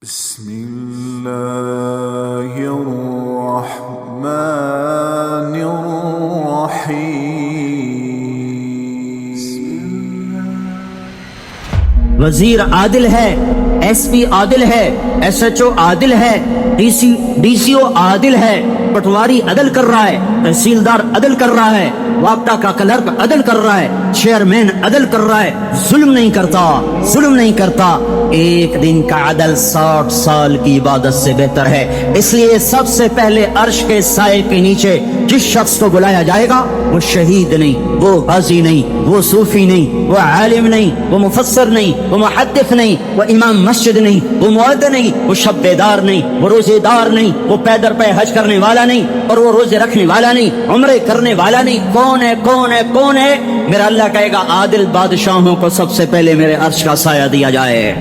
بسم اللہ الرحمن الرحیم۔ وزیر عادل ہے، ایس پی عادل ہے، ایس ایچ او عادل ہے، ڈی سی او عادل ہے، پٹواری عدل کر رہا ہے، تحصیلدار عدل کر رہا ہے، وابٹا کا کلرک عدل کر رہا ہے، چیئرمین عدل کر رہا ہے، ظلم نہیں کرتا، ظلم نہیں کرتا۔ ایک دن کا عدل 60 سال کی عبادت سے بہتر ہے۔ اس لیے سب سے پہلے عرش کے سائے کے نیچے جس شخص کو بلایا جائے گا وہ شہید نہیں، وہ غازی نہیں، وہ صوفی نہیں، وہ عالم نہیں، وہ مفسر نہیں، وہ محدث نہیں، وہ امام مسجد نہیں، وہ مؤذن نہیں، وہ شب بیدار نہیں، وہ روزے دار نہیں، وہ پیدر پہ حج کرنے والا نہیں، اور وہ روزے رکھنے والا نہیں، عمرے کرنے والا نہیں۔ کون ہے کون ہے کون ہے؟ میرا اللہ کہے گا عادل بادشاہوں کو سب سے پہلے میرے عرش کا سایہ دیا جائے۔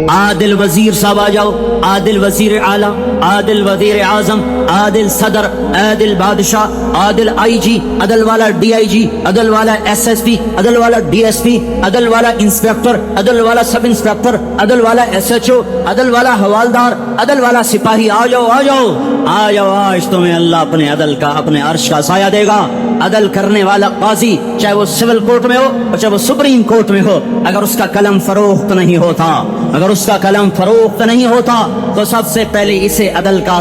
عادل وزیر صاحب آ جاؤ، عادل وزیر اعلیٰ، عادل وزیر اعظم، عادل صدر، عادل بادشاہ، عادل آئی جی، عدل والا ڈی آئی جی، عدل والا ایس ایس پی، عدل والا ڈی ایس پی، عدل والا انسپیکٹر، عدل والا سب انسپیکٹر، عدل والا ایس ایچ او، عدل والا حوالدار، عدل والا سپاہی۔ آ جاؤ آ جاؤ آ جاؤ، آج تمہیں اللہ اپنے عدل کا، اپنے عرش کا سایہ دے گا۔ عدل کرنے والا قاضی چاہے وہ سول کورٹ میں ہو اور چاہے وہ سپریم کورٹ میں ہو، اگر اس کا قلم فروخت نہیں ہوتا، اگر اس کا قلم فروخت نہیں ہوتا تو سب سے پہلے اسے عدل کا،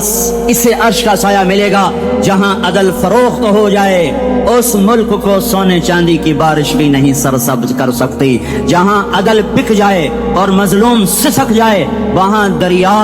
اسے عرش کا سایہ ملے گا۔ جہاں عدل فروخت ہو جائے اس ملک کو سونے چاندی کی بارش بھی نہیں سرسبز کر سکتی۔ جہاں عدل بک جائے اور مظلوم سسک جائے وہاں دریا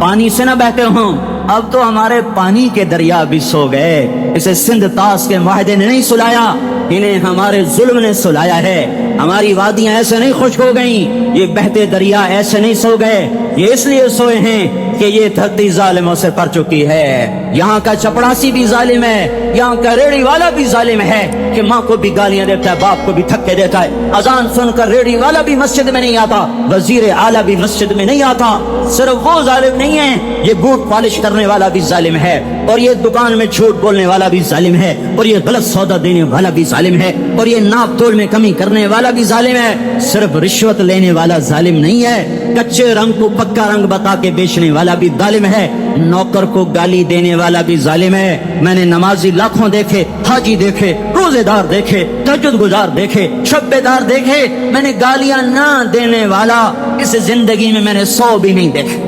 پانی سے نہ بہتے ہوں۔ اب تو ہمارے پانی کے دریا بھی سو گئے۔ اسے سندھ طاس کے معاہدے نے نہیں سلایا، انہیں ہمارے ظلم نے سلایا ہے۔ ہماری وادیاں ایسے نہیں خشک ہو گئیں، یہ بہتے دریا ایسے نہیں سو گئے، یہ اس لیے سوئے ہیں کہ یہ دھرتی ظالموں سے پر چکی ہے۔ یہاں کا چپڑاسی بھی ظالم ہے، یہاں کا ریڑھی والا بھی ظالم ہے کہ ماں کو بھی گالیاں دیتا ہے، باپ کو بھی تھکے دیتا ہے۔ اذان سن کر ریڑھی والا بھی مسجد میں نہیں آتا، وزیر اعلیٰ بھی مسجد میں نہیں آتا۔ صرف وہ ظالم نہیں ہے، یہ بوٹ پالش کرنے والا بھی ظالم ہے، اور یہ دکان میں جھوٹ بولنے والا بھی ظالم ہے، اور یہ غلط سودا دینے والا بھی ظالم ہے، اور یہ ناپ تول میں کمی کرنے والا بھی ظالم ہے۔ صرف رشوت لینے والا ظالم نہیں ہے، کچے رنگ کو پکا رنگ بتا کے بیچنے والا بھی ظالم ہے، نوکر کو گالی دینے والا بھی ظالم ہے۔ میں نے نمازی لاکھوں دیکھے، حاجی دیکھے، روزے دار دیکھے، تہجد گزار دیکھے، شب بیدار دیکھے، میں نے گالیاں نہ دینے والا اس زندگی میں نے 100 بھی نہیں دیکھے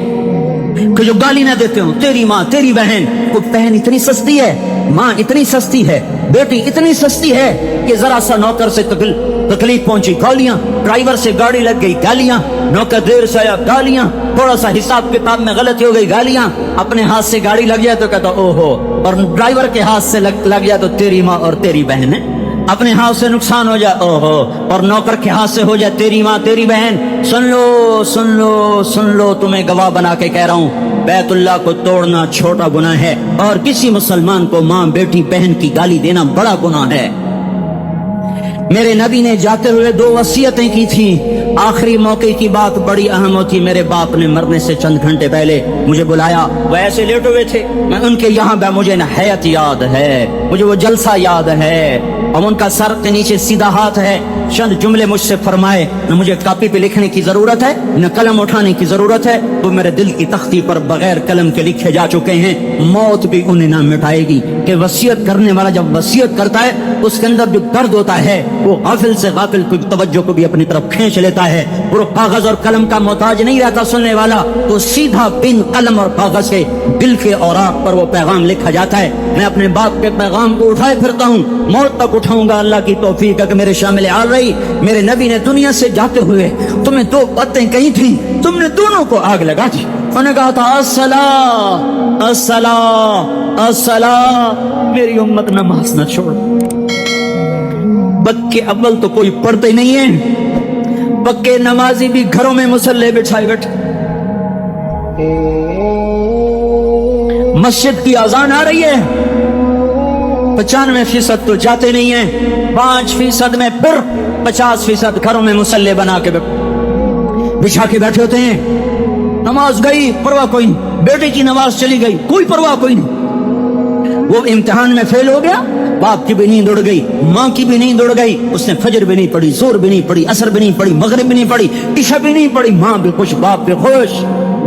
کہ جو گالی نہ دیتے ہوں۔ تیری ماں، تیری بہن، وہ بہن اتنی سستی ہے، ماں اتنی سستی ہے، بیٹی اتنی سستی ہے کہ ذرا سا نوکر سے تکلیف پہنچی گالیاں، ڈرائیور سے گاڑی لگ گئی گالیاں، نوکر دیر سے آیا گالیاں، تھوڑا سا حساب کتاب میں غلطی ہو گئی گالیاں، اپنے ہاتھ سے گاڑی لگ گیا تو کہتا او ہو، اور ڈرائیور کے ہاتھ سے لگ گیا تو تیری ماں اور تیری بہن ہے۔ اپنے ہاتھ سے نقصان ہو جائے او ہو، اور نوکر کے ہاتھ سے ہو جائے تیری ماں تیری بہن۔ سن لو سن لو سن لو، تمہیں گواہ بنا کے کہہ رہا ہوں، بیت اللہ کو توڑنا چھوٹا گناہ ہے، اور کسی مسلمان کو ماں بیٹی بہن کی گالی دینا بڑا گناہ ہے۔ میرے نبی نے جاتے ہوئے 2 وصیتیں کی تھیں، آخری موقع کی بات بڑی اہم ہوتی۔ میرے باپ نے مرنے سے چند گھنٹے پہلے مجھے بلایا، وہ ایسے لیٹے ہوئے تھے، میں ان کے یہاں مجھے نہایت یاد ہے، مجھے وہ جلسہ یاد ہے، اور ان کا سر کے نیچے سیدھا ہاتھ ہے۔ چند جملے مجھ سے فرمائے، نہ مجھے کاپی پہ لکھنے کی ضرورت ہے نہ قلم اٹھانے کی ضرورت ہے، وہ میرے دل کی تختی پر بغیر قلم کے لکھے جا چکے ہیں، موت بھی انہیں نہ مٹائے گی۔ کہ وصیت کرنے والا جب وصیت کرتا ہے اس کے اندر جو درد ہوتا ہے وہ غافل سے غافل کی توجہ کو بھی اپنی طرف کھینچ لیتا ہے، وہ کاغذ اور قلم کا محتاج نہیں رہتا سننے والا، تو سیدھا بن قلم اور کاغذ کے دل کے اوراق پر وہ پیغام لکھا جاتا ہے۔ میں اپنے باپ کے پیغام کو اٹھائے پھرتا ہوں، موت تک اٹھاؤں گا، اللہ کی توفیق ہے کہ میرے شامل آ رہی۔ میرے نبی نے دنیا سے جاتے ہوئے تمہیں 2 باتیں کہی تھیں، تم نے دونوں کو آگ لگا دی۔ انہوں نے کہا تھا الصلاۃ الصلاۃ الصلاۃ، میری امت نماز نہ چھوڑ۔ بکے اول تو کوئی پڑھتے نہیں ہیں، پکے نمازی بھی گھروں میں مصلی بٹھائے بیٹھے۔ مسجد کی اذان آ رہی ہے، 95% تو جاتے نہیں ہیں، 5% میں پھر 50% گھروں میں مصلی بنا کے بچھا کے بیٹھے ہوتے ہیں۔ نماز گئی پرواہ کوئی نہیں، بیٹے کی نماز چلی گئی کوئی پرواہ کوئی نہیں، وہ امتحان میں فیل ہو گیا، باپ کی بھی نیند اڑ گئی، ماں کی بھی نیند اڑ گئی، اس نے فجر بھی نہیں پڑھی، زور بھی نہیں پڑھی، عصر بھی نہیں پڑھی، مغرب بھی نہیں پڑھی، عشاء بھی نہیں پڑھی، ماں بھی خوش باپ بھی خوش۔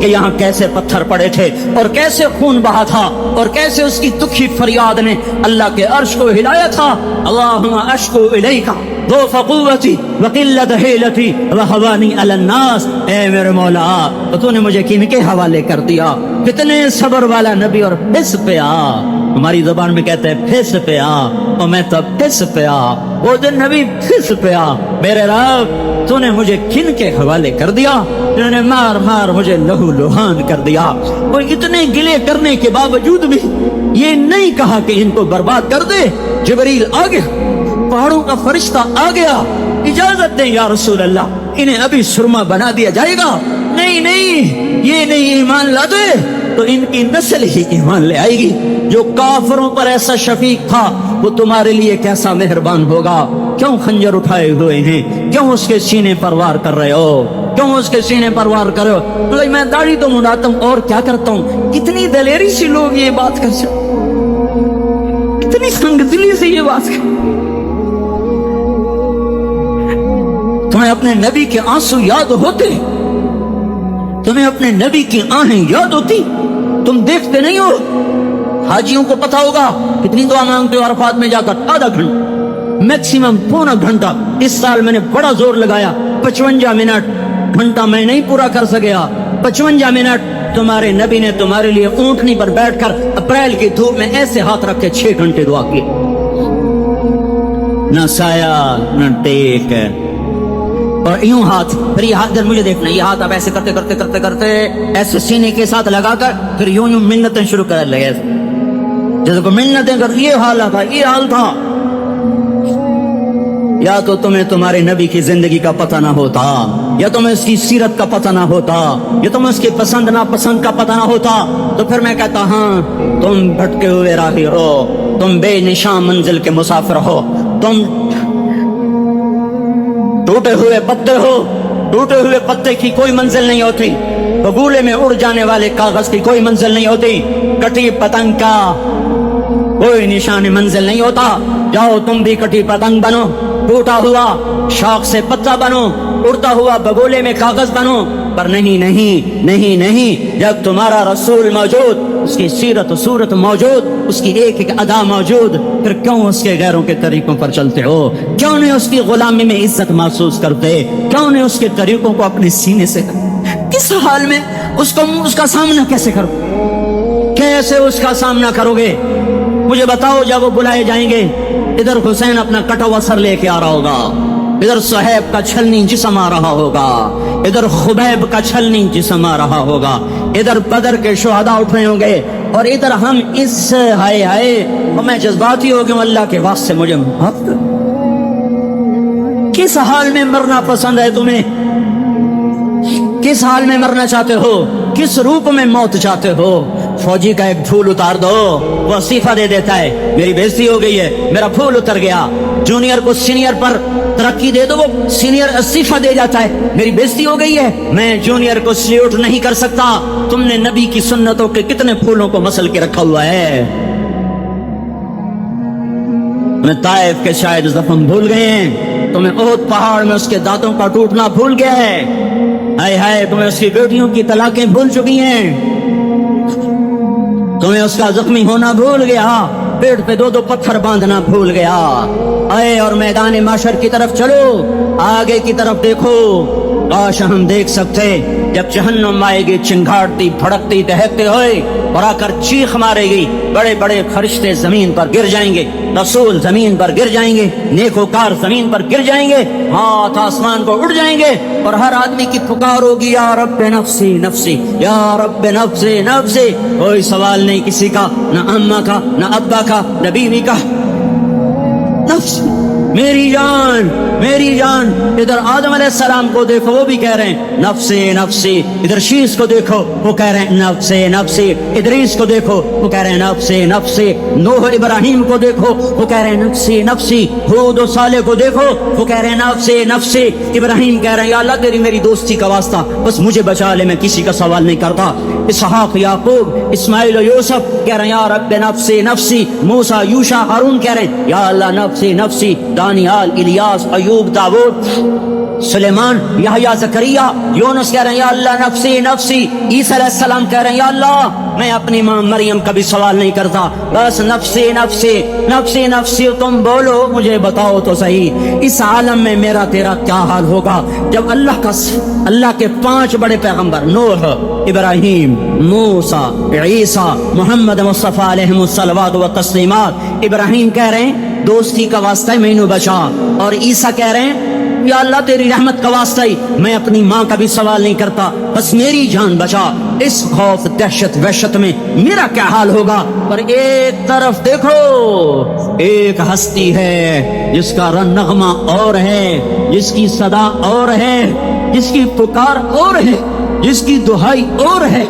کہ یہاں کیسے پتھر پڑے تھے اور کیسے خون بہا تھا اور کیسے اس کی دکھی فریاد نے اللہ کے عرش کو ہلایا تھا. اللہم اشکو الیک ضعف قوتی وقلت حیلتی وہوانی علی الناس. اے میرے مولا تو نے مجھے کن کے حوالے کر دیا. کتنے صبر والا نبی اور پھس پہ آ. ہماری زبان میں کہتے ہیں پھس پہ آ اور میں تو پھس پہ آ. وہ دن نبی پھس پہ آ. میرے رب تو نے مجھے کن کے حوالے کر دیا. تو نے مار مار مجھے لہو لہان کر دیا. وہ اتنے گلے کرنے کے باوجود بھی یہ نہیں کہا کہ ان کو برباد کر دے. جبریل آ گیا, پہاڑوں کا فرشتہ آ گیا, اجازت دیں یا رسول اللہ, انہیں ابھی سرما بنا دیا جائے گا. نہیں نہیں, یہ نہیں ایمان لا دے تو ان کی نسل ہی ایمان لے آئے گی. جو کافروں پر ایسا شفیق تھا وہ تمہارے لیے کیسا مہربان ہوگا. کیوں خنجر اٹھائے ہوئے ہیں, کیوں اس کے سینے پر وار کر رہے ہو, کیوں اس کے سینے پر وار کر رہے ہو. میں داڑھی تو منڈاتا ہوں اور کیا کرتا ہوں. کتنی دلیری سے لوگ یہ بات کر سکتے, کتنی سنگ دلی سے یہ بات کر. تمہیں اپنے نبی کے آنسو یاد ہوتے, تمہیں اپنے نبی کی آہیں یاد ہوتی, تم دیکھتے نہیں ہو. حاجیوں کو پتا ہوگا کتنی دعا مانگتے ہو عرفات میں جا کر, آدھا گھنٹہ میکسیمم پونا گھنٹہ. اس سال میں نے بڑا زور لگایا, 55 منٹ. گھنٹہ میں نہیں پورا کر سکیا, 55 منٹ تمہارے نبی نے تمہارے لیے اونٹنی پر بیٹھ کر اپریل کی دھوپ میں ایسے ہاتھ رکھ کے 6 گھنٹے دعا کی. نہ سایہ نہ ٹیک, اور یوں ہاتھ, پھر یہ ہاتھ مجھے دیکھنا, یہ ہاتھ اب ایسے کرتے کرتے کرتے کرتے ایسے سینے کے ساتھ لگا کر پھر یوں یوں منتیں شروع کر لگے, جیسے کو منتیں کر. یہ حال تھا, یہ حال تھا. یا تو تمہیں تمہارے نبی کی زندگی کا پتہ نہ ہوتا, یا تمہیں اس کی سیرت کا پتہ نہ ہوتا, یا تمہیں اس کی پسند ناپسند کا پتہ نہ ہوتا. تو پھر میں کہتا ہاں تم بھٹکے ہوئے راہی ہو, تم بے نشان منزل کے مسافر ہو, تم ٹوٹے ہوئے پتے ہو. ٹوٹے ہوئے پتے کی کوئی منزل نہیں ہوتی, بگولے میں اڑ جانے والے کاغذ کی کوئی منزل نہیں ہوتی, کٹی پتنگ کا کوئی نشان منزل نہیں ہوتا. جاؤ تم بھی کٹی پتنگ بنو, ٹوٹا ہوا شوق سے پتا بنو, اڑتا ہوا بگولے میں کاغذ بنو. پر نہیں نہیں نہیں نہیں, جب تمہارا رسول موجود, اس کی سیرت و صورت موجود, اس کی ایک ایک ادا موجود, پھر کیوں اس کے غیروں کے طریقوں پر چلتے ہو؟ کیوں نہیں اس کی غلامی میں عزت محسوس کرتے؟ کیوں نہیں اس کے طریقوں کو اپنے سینے سے کرتے؟ کس حال میں اس کا سامنا کیسے کرو, کیسے اس کا سامنا کرو گے؟ مجھے بتاؤ. جب وہ بلائے جائیں گے, ادھر حسین اپنا کٹا ہوا سر لے کے آ رہا ہوگا, ادھر صہیب کا چھلنی جسم آ رہا ہوگا, ادھر خبیب کا چھلنی جسم آ رہا ہوگا, ادھر بدر کے شہداء اٹھ رہے ہوں گے, اور ادھر ہم اس ہائے ہائے, اور میں جذباتی ہو گیا, اللہ کے واسطے مجھے معاف کر. کس حال میں مرنا پسند ہے تمہیں؟ کس حال میں مرنا چاہتے ہو؟ کس روپ میں موت چاہتے ہو؟ فوجی کا ایک پھول اتار دو, وہ استعفیٰ دے دیتا ہے, میری بےزتی ہو گئی ہے, میرا پھول اتر گیا. جونیئر کو سینئر پر ترقی دے دو, وہ سینئر استعفیٰ دے جاتا ہے, میری بےزتی ہو گئی ہے, میں جونیئر کو سلیوٹ نہیں کر سکتا. تم نے نبی کی سنتوں کے کتنے پھولوں کو مسل کے رکھا ہوا ہے. تمہیں طائف کے شاید زخم بھول گئے ہیں, تمہیں احد پہاڑ میں اس کے دانتوں کا ٹوٹنا بھول گیا ہے. ہائے ہائے, تمہیں اس کی بیٹیوں کی طلاقیں بھول چکی ہیں, تمہیں اس کا زخمی ہونا بھول گیا, پیٹ پہ 2 پتھر باندھنا بھول گیا. آئے اور میدان معاشر کی طرف چلو, آگے کی طرف دیکھو. کاش ہم دیکھ سکتے جب جہنم آئے گی چنگھاڑتی بھڑکتی دہکتے ہوئے اور آ کر چیخ مارے گی, بڑے بڑے فرشتے زمین پر گر جائیں گے, رسول زمین پر گر جائیں گے, نیکوکار زمین پر گر جائیں گے, ہاتھ آسمان کو اڑ جائیں گے, اور ہر آدمی کی پکار ہوگی یا رب نفسی نفسی, یا رب نفسی نفسی. کوئی سوال نہیں کسی کا, نہ اماں کا, نہ ابا کا, نہ بیوی کا. نفس میری جان, میری جان. ادھر آدم علیہ السلام کو دیکھو, وہ بھی کہہ رہے ہیں نفسی نفسی. ادھر شیش کو دیکھو, وہ کہہ رہے ہیں نفسی نفسی. ادریس کو دیکھو, وہ کہہ رہے ہیں نفسی نفسی. نوح ابراہیم کو دیکھو, وہ کہہ رہے ہیں نفسی نفسی. ہود و صالح کو دیکھو, وہ کہہ رہے ہیں نفسی نفسی. ابراہیم کہہ رہے ہیں یا اللہ تیری میری دوستی کا واسطہ, بس مجھے بچا لے, میں کسی کا سوال نہیں کرتا. اسحاق یعقوب اسماعیل و یوسف کہہ رہے ہیں یا رب نفسی نفسی. موسیٰ یوشع ہارون کہہ رہے ہیں یا اللہ نفسی نفسی. دانیال، الیاس، ایوب، داؤد، سلیمان، یحییٰ، زکریا، یونس کہہ رہے ہیں یا اللہ نفسی نفسی، عیسیٰ علیہ السلام کہہ رہے ہیں یا اللہ میں اپنی ماں مریم کا بھی سوال نہیں کرتا، بس نفسی نفسی نفسی نفسی، تم بولو مجھے بتاؤ تو صحیح اس عالم میں میرا تیرا کیا حال ہوگا جب اللہ کے 5 بڑے پیغمبر نوح، ابراہیم، موسیٰ، عیسیٰ، محمد مصطفیٰ علیہ الصلوات و تسلیمات، ابراہیم کہہ رہے ہیں دوستی کا واسطہ مینو بچا، اور عیسیٰ کہہ رہے ہیں یا اللہ تیری رحمت کا واسطہ ہی میں اپنی ماں کا بھی سوال نہیں کرتا، بس میری جان بچا، اس خوف دہشت وحشت میں میرا کیا حال ہوگا۔ اور ایک طرف دیکھو ایک ہستی ہے جس کا نغمہ اور ہے، جس کی صدا اور ہے، جس کی پکار اور ہے، جس کی دہائی اور ہے،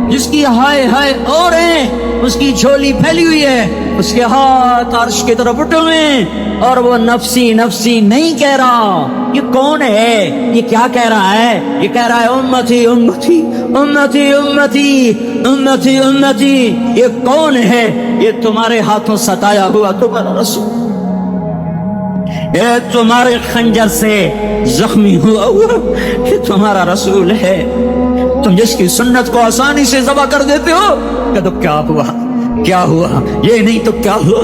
جس کی ہائے ہائے اور ہے، اس کی جھولی پھیلی ہوئی ہے، اس کے ہاتھ عرش کی طرف اٹھے ہوئے ہیں، اور وہ نفسی نفسی نہیں کہہ رہا۔ یہ کون ہے؟ یہ کیا کہہ رہا ہے؟ یہ کہہ رہا ہے امتی امتی امتی امتی امتی امتی۔ یہ کون ہے؟ یہ تمہارے ہاتھوں ستایا ہوا تمہارا رسول، یہ تمہارے خنجر سے زخمی ہوا یہ تمہارا رسول ہے، تم جس کی سنت کو آسانی سے ذبح کر دیتے ہو کہ تو کیا ہوا کیا ہوا، یہ نہیں تو کیا ہوا،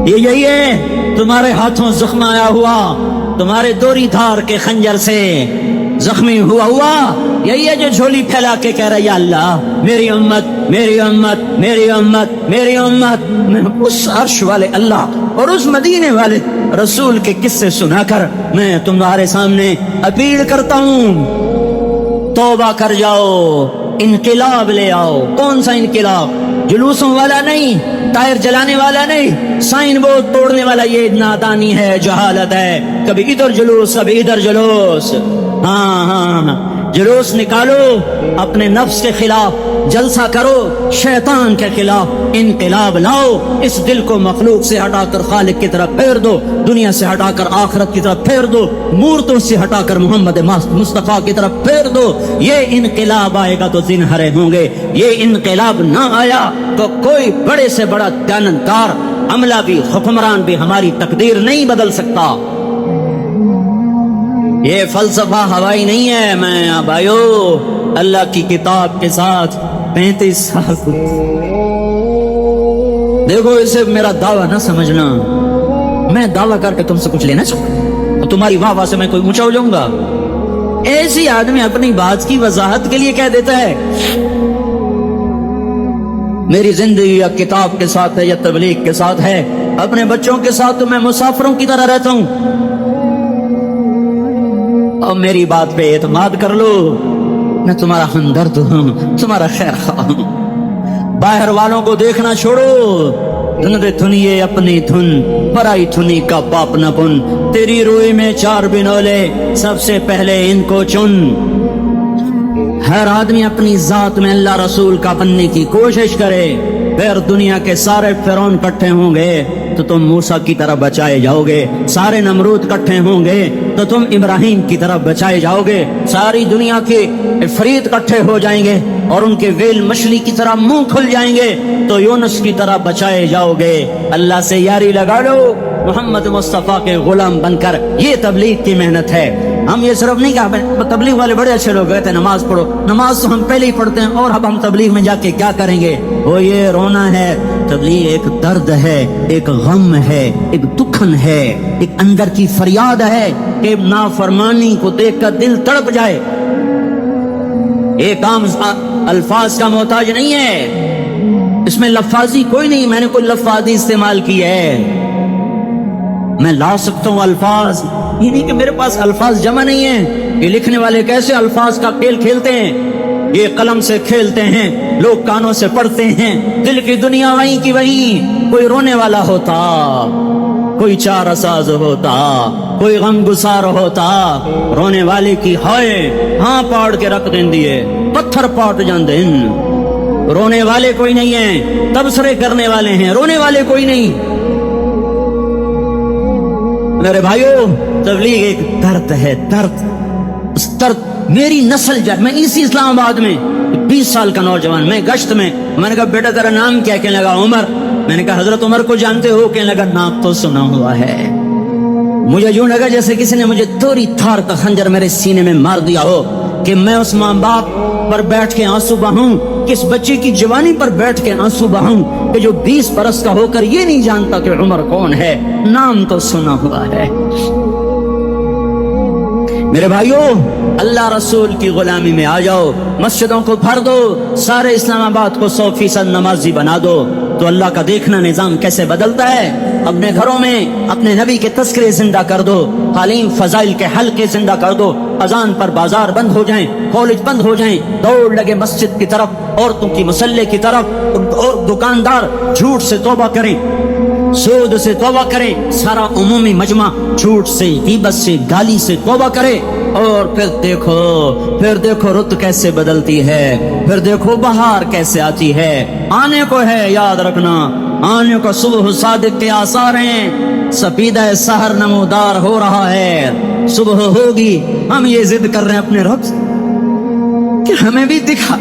یہ یہی ہے تمہارے ہاتھوں زخم آیا ہوا، تمہارے دوری دھار کے خنجر سے زخمی ہوا یہی ہے جو جھولی پھیلا کے کہہ رہا ہے یا اللہ میری امت میری امت میری امت میری امت۔ میں اس عرش والے اللہ اور اس مدینے والے رسول کے قصے سنا کر میں تمہارے سامنے اپیل کرتا ہوں، توبہ کر جاؤ، انقلاب لے آؤ۔ کون سا انقلاب؟ جلوسوں والا نہیں، ٹائر جلانے والا نہیں، سائن بورڈ توڑنے والا، یہ نادانی ہے، جہالت ہے، کبھی ادھر جلوس کبھی ادھر جلوس۔ ہاں جلوس نکالو اپنے نفس کے خلاف، جلسہ کرو شیطان کے خلاف، انقلاب لاؤ، اس دل کو مخلوق سے ہٹا کر خالق کی طرف پھیر دو، دنیا سے ہٹا کر آخرت کی طرف پھیر دو، مورتوں سے ہٹا کر محمد مصطفیٰ کی طرف پھیر دو۔ یہ انقلاب آئے گا تو دن ہرے ہوں گے، یہ انقلاب نہ آیا تو کوئی بڑے سے بڑا دیانتدار عملہ بھی حکمران بھی ہماری تقدیر نہیں بدل سکتا۔ یہ فلسفہ ہوائی نہیں ہے، میں بھائیو اللہ کی کتاب کے ساتھ 35 سال دیکھو، اسے میرا دعویٰ نہ سمجھنا، میں دعویٰ کر کے تم سے کچھ لینا چاہوں، تمہاری واہ سے میں کوئی اونچا ہو جاؤں گا؟ ایسی آدمی اپنی بات کی وضاحت کے لیے کہہ دیتا ہے میری زندگی یا کتاب کے ساتھ ہے یا تبلیغ کے ساتھ ہے، اپنے بچوں کے ساتھ تو میں مسافروں کی طرح رہتا ہوں، اور میری بات پہ اعتماد کر لو، میں تمہارا ہمدرد ہوں، تمہارا خیر خواہ ہوں۔ باہر والوں کو دیکھنا چھوڑو، دھن دے دھنیے اپنی دھن، پرائی دھنی کا باپ نہ بن، تیری روئی میں 4 بنولے، سب سے پہلے ان کو چن۔ ہر آدمی اپنی ذات میں اللہ رسول کا بننے کی کوشش کرے، پھر دنیا کے سارے فرعون اکٹھے ہوں گے تو تم موسیٰ کی طرح بچائے جاؤ گے، سارے نمرود اکٹھے ہوں گے تو تم ابراہیم کی طرح بچائے جاؤ گے، ساری دنیا کے عفریت اکٹھے ہو جائیں گے اور ان کے ویل مچھلی کی طرح منہ کھل جائیں گے تو یونس کی طرح بچائے جاؤ گے۔ اللہ سے یاری لگا لو، محمد مصطفیٰ کے غلام بن کر، یہ تبلیغ کی محنت ہے۔ ہم یہ صرف نہیں کہا تبلیغ والے بڑے اچھے لوگ کہتے ہیں نماز پڑھو، نماز تو ہم پہلے ہی پڑھتے ہیں، اور اب ہم تبلیغ میں جا کے کیا کریں گے؟ وہ یہ رونا ہے، تبلیغ ایک درد ہے، ایک غم ہے، ایک دکھن ہے، ایک اندر کی فریاد ہے کہ نافرمانی کو دیکھ کر دل تڑپ جائے۔ ایک عام الفاظ کا محتاج نہیں ہے، اس میں لفاظی کوئی نہیں، میں نے کوئی لفاظی استعمال کی ہے، میں لا سکتا ہوں الفاظ، یہ نہیں کہ میرے پاس الفاظ جمع نہیں ہیں۔ یہ لکھنے والے کیسے الفاظ کا کھیل کھیلتے ہیں، یہ قلم سے کھیلتے ہیں، لوگ کانوں سے پڑھتے ہیں، دل کی دنیا وہیں کی وہیں، کوئی رونے والا ہوتا، کوئی چار ساز ہوتا، کوئی غم گسار ہوتا، رونے والے کی ہائے ہاں پاڑ کے رکھ دیں دیے، پتھر پاٹ جان دیں۔ رونے والے کوئی نہیں ہیں، تبصرے کرنے والے ہیں، رونے والے کوئی نہیں۔ میرے بھائیو، تبلیغ ایک درد ہے، درد، اس درد میری نسل جائے۔ میں اسی اسلام آباد میں 20 سال کا نوجوان، میں گشت میں نے کہا بیٹا تیرا نام کیا؟ کہنے لگا عمر۔ میں نے کہا حضرت عمر کو جانتے ہو؟ کہنے لگا نام تو سنا ہوا ہے۔ مجھے یوں لگا جیسے کسی نے مجھے توری تھار کا خنجر میرے سینے میں مار دیا ہو کہ میں اس ماں باپ پر بیٹھ کے آنسو بہاؤں، کس بچے کی جوانی پر بیٹھ کے آنسو بہاؤں کہ جو 20 برس کا ہو کر یہ نہیں جانتا کہ عمر کون ہے، نام تو سنا ہوا ہے۔ میرے بھائیوں، اللہ رسول کی غلامی میں آ جاؤ، مسجدوں کو بھر دو، سارے اسلام آباد کو 100% نمازی بنا دو، تو اللہ کا دیکھنا نظام کیسے بدلتا ہے۔ اپنے گھروں میں اپنے نبی کے تذکرے زندہ کر دو، تعلیم فضائل کے حلقے زندہ کر دو، اذان پر بازار بند ہو جائیں، کالج بند ہو جائیں، دوڑ لگے مسجد کی طرف، عورتوں کی مصلے کی طرف، اور دکاندار جھوٹ سے توبہ کریں، سود سے توبہ کریں، سارا عمومی مجمع جھوٹ سے، غیبت سے، گالی سے توبہ کرے، اور پھر دیکھو رت کیسے بدلتی ہے، پھر دیکھو بہار کیسے آتی ہے۔ آنے کو ہے، یاد رکھنا، آنے کو صبح صادق کے آثار ہیں، سپیدہ سحر نمودار ہو رہا ہے، صبح ہوگی، ہم یہ ضد کر رہے ہیں اپنے رب سے کہ ہمیں بھی دکھا۔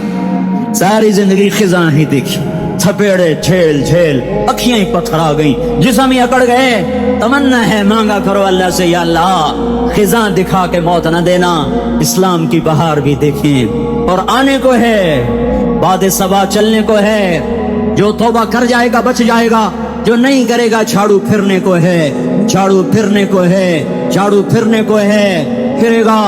ساری زندگی خزاں ہی دیکھی، تھپیڑے جھیل جھیل، اکھیاں ہی پتھر آ گئیں، جسم ہی اکڑ گئے۔ تمنا ہے مانگا کرو اللہ سے، یا اللہ خزاں دکھا کے موت نہ دینا، اسلام کی بہار بھی دیکھیں، اور آنے کو ہے، باد صبا چلنے کو ہے، جو توبہ کر جائے گا بچ جائے گا، جو نہیں کرے گا جھاڑو پھرنے کو ہے، جھاڑو پھرنے کو ہے، جھاڑو پھرنے کو ہے، پھرے گا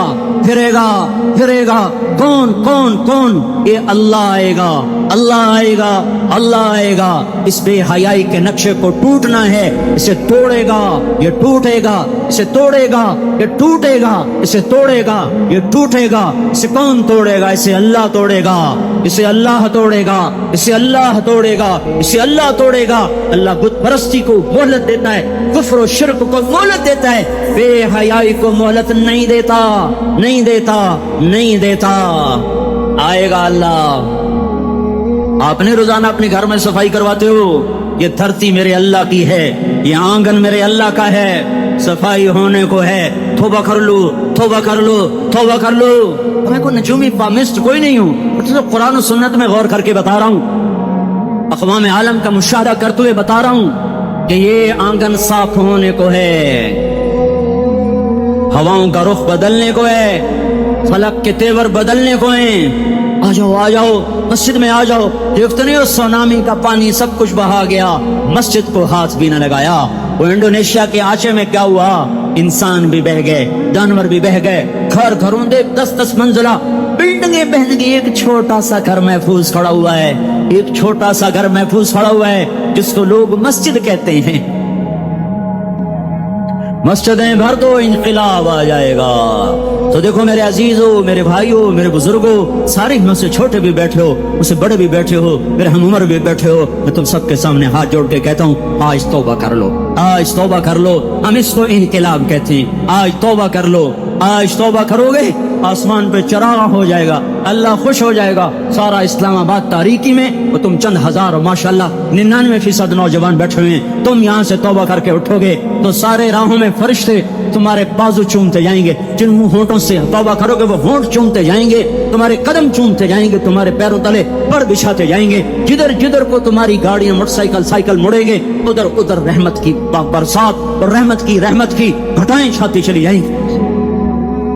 پھرے گا پھرے گا، کون کون کون؟ یہ اللہ آئے گا، اللہ آئے گا، اللہ آئے گا۔ اس بے حیائی کے نقشے کو ٹوٹنا ہے، اسے توڑے گا یہ ٹوٹے گا، اسے توڑے گا یہ ٹوٹے گا، اسے توڑے گا یہ ٹوٹے گا۔ اسے کون توڑے گا؟ اسے اللہ توڑے گا، اسے اللہ توڑے گا، اسے اللہ توڑے گا، اسے اللہ توڑے گا۔ اللہ بت پرستی کو مہلت دیتا ہے، کفر و شرک کو مہلت دیتا ہے، بے حیائی کو مہلت نہیں دیتا، نہیں دیتا، نہیں دیتا۔ آئے گا اللہ۔ آپ نے روزانہ اپنے گھر میں صفائی کرواتے ہو، یہ دھرتی میرے اللہ کی ہے، یہ آنگن میرے اللہ کا ہے، صفائی ہونے کو ہے، توبہ کر لو، توبہ کر لو، توبہ کر لو۔ میں کوئی نجومی پامسٹ کوئی نہیں ہوں، میں تو قرآن و سنت میں غور کر کے بتا رہا ہوں، اقوام عالم کا مشاہدہ کرتے ہوئے بتا رہا ہوں کہ یہ آنگن صاف ہونے کو ہے، ہواؤں کا رخ بدلنے کو ہے، فلک کے تیور بدلنے کو ہیں۔ آ جاؤ آ جاؤ، مسجد میں آ جاؤ۔ دیکھتے نہیں ہو سونامی کا پانی سب کچھ بہا گیا، مسجد کو ہاتھ بھی نہ لگایا۔ وہ انڈونیشیا کے آنچے میں کیا ہوا؟ انسان بھی بہ گئے، جانور بھی بہ گئے، گھر گھروں دے 10-10 منزلہ بلڈنگیں بہن گئی، ایک چھوٹا سا گھر محفوظ کھڑا ہوا ہے، ایک چھوٹا سا گھر محفوظ کھڑا ہوا ہے جس کو لوگ مسجد کہتے ہیں۔ مسجدیں بھر دو، انقلاب آ جائے گا۔ تو دیکھو میرے عزیزوں، میرے بھائیوں، میرے بزرگوں، سارے میں سے چھوٹے بھی بیٹھے ہو، مجھ سے بڑے بھی بیٹھے ہو، میرے ہم عمر بھی بیٹھے ہو، میں تم سب کے سامنے ہاتھ جوڑ کے کہتا ہوں، آج توبہ کر لو، آج توبہ کر لو۔ ہم اس کو انقلاب کہتے ہیں، آج توبہ کر لو۔ آج توبہ کرو گے، آسمان پہ چراغ ہو جائے گا، اللہ خوش ہو جائے گا۔ سارا اسلام آباد تاریکی میں وہ تم چند ہزار، ماشاءاللہ 99% نوجوان بیٹھے ہوئے ہیں، تم یہاں سے توبہ کر کے اٹھو گے تو سارے راہوں میں فرشتے تمہارے بازو چومتے جائیں گے، جن ہونٹوں سے توبہ کرو گے وہ ہونٹ چومتے جائیں گے، تمہارے قدم چومتے جائیں گے، تمہارے پیروں تلے پر بچھاتے جائیں گے، جدھر جدھر کو تمہاری گاڑیاں موٹر سائیکل سائیکل مڑیں گے، ادھر ادھر رحمت کی برسات اور رحمت کی گھٹائیں چھاتی چلی جائیں گی۔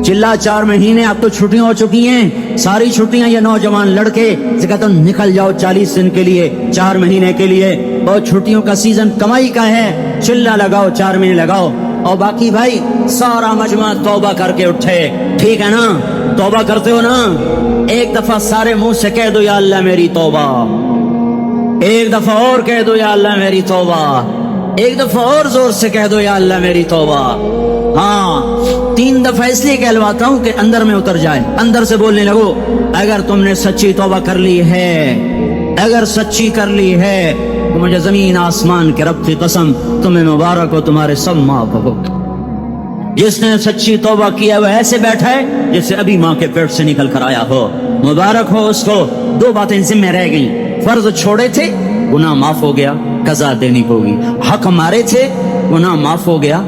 چلا 4 مہینے اب تو چھٹیاں ہو چکی ہیں، ساری چھٹیاں یہ نوجوان لڑکے کہتے ہیں نکل جاؤ 40 دن کے لیے، 4 مہینے کے لیے، اور چھٹیوں کا سیزن کمائی کا ہے، چلا لگاؤ، 4 مہینے لگاؤ، اور باقی بھائی سارا مجمع توبہ کر کے اٹھے، ٹھیک ہے نا؟ توبہ کرتے ہو نا؟ ایک دفعہ سارے منہ سے کہہ دو یا اللہ میری توبہ، ایک دفعہ اور کہہ دو یا اللہ میری توبہ، ایک دفعہ اور زور سے کہہ دو یا اللہ میری توبہ۔ ہاں 3 دفعہ اس لیے کہلواتا ہوں کہ اندر میں اتر جائے، اندر سے بولنے لگو۔ اگر تم نے سچی توبہ کر لی ہے، اگر سچی کر لی ہے تو مجھے زمین آسمان کے رب کی قسم تمہیں مبارک ہو، تمہارے سب معاف ہو۔ جس نے سچی توبہ کیا وہ ایسے بیٹھا ہے جیسے ابھی ماں کے پیٹ سے نکل کر آیا ہو، مبارک ہو اس کو۔ 2 باتیں ذمہ رہ گئیں، فرض چھوڑے تھے، گناہ معاف ہو گیا، قضا دینی ہوگی، حق مارے تھے، گناہ معاف ہو گیا،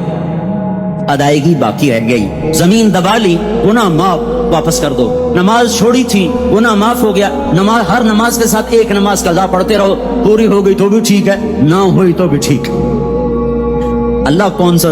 ادائیگی باقی رہ گئی، زمین دبا لی، گناہ معاف، واپس کر دو، نماز چھوڑی تھی، گناہ معاف ہو گیا، نماز ہر نماز کے ساتھ ایک نماز قضا پڑھتے رہو، پوری ہو گئی تو بھی ٹھیک ہے، نہ ہوئی تو بھی ٹھیک۔ اللہ کون سا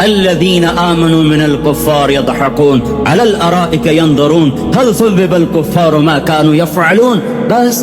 الذين آمنوا من الكفار يضحكون على الأرائك ينظرون هل ثوب الكفار ما كانوا يفعلون. بس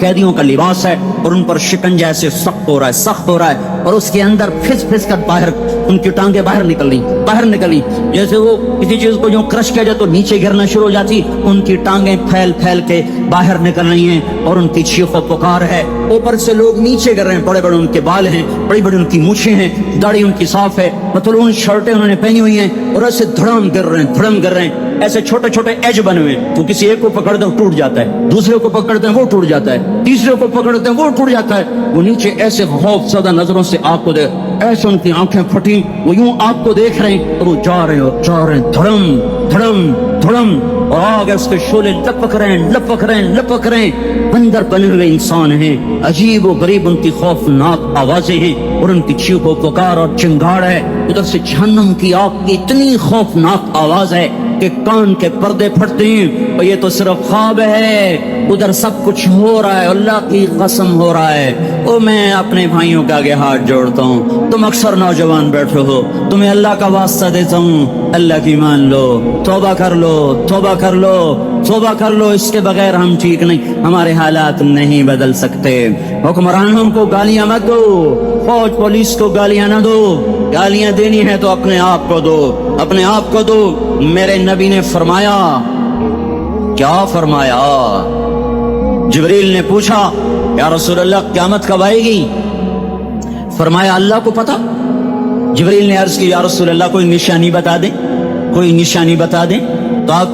قیدیوں کا لباس ہے اور ان پر شکنجہ ایسے سخت ہو رہا ہے اور اس کے اندر پھس پھس کر باہر ان کی ٹانگیں باہر نکلی جیسے وہ کسی چیز کو جو کرش کیا جائے تو نیچے گرنا شروع ہو جاتی، ان کی ٹانگیں پھیل پھیل کے باہر نکل رہی ہیں اور ان کی چیخ و پکار ہے۔ اوپر سے لوگ نیچے گر رہے ہیں، بڑے بڑے ان کے بال ہیں، بڑی بڑی ان کی مونچھیں ہیں، داڑھی ان کی صاف ہے، پتلون شرٹیں انہوں نے پہنی ہوئی ہیں اور ایسے دھڑم گر رہے ہیں، ایسے چھوٹے چھوٹے ایج بنے ہوئے ہیں۔ تو کسی ایک کو پکڑ دیں ٹوٹ جاتا ہے، دوسرے کو پکڑتے ہیں وہ ٹوٹ جاتا ہے، تیسرے کو پکڑتے ہیں وہ ٹوٹ جاتا ہے۔ وہ نیچے ایسے خوف زدہ نظروں سے آپ کو دیکھ، ایسے ان کی آنکھیں پھٹی، وہ یوں آپ کو دیکھ رہے ہیں اور وہ جا رہے ہیں دھڑم دھڑم دھڑم، اور آگے اس کے شعلے لپک رہے ہیں۔ بندر بنے ہوئے انسان ہیں، عجیب و غریب ان کی خوفناک آوازیں ہیں اور ان کی چیخ و پکار اور چنگاڑ ہے۔ ادھر سے جہنم کی آگ کی اتنی خوفناک آواز ہے کہ کان کے پردے پھٹتے ہیں، اور یہ تو صرف خواب ہے، ادھر سب کچھ ہو رہا ہے، اللہ کی قسم ہو رہا ہے۔ او میں اپنے بھائیوں کے آگے ہاتھ جوڑتا ہوں، تم اکثر نوجوان بیٹھے ہو، تمہیں اللہ کا واسطہ دیتا ہوں، اللہ کی مان لو، توبہ کر لو، اس کے بغیر ہم ٹھیک نہیں، ہمارے حالات نہیں بدل سکتے۔ حکمرانوں کو گالیاں مت دو، فوج پولیس کو گالیاں نہ دو، گالیاں دینی ہے تو اپنے آپ کو دو۔ میرے نبی نے فرمایا، کیا فرمایا؟ جبریل نے پوچھا یا رسول اللہ قیامت کب آئے گی؟ فرمایا اللہ کو پتا۔ جبریل نے عرض کی یا رسول اللہ کوئی نشانی بتا دیں تو آپ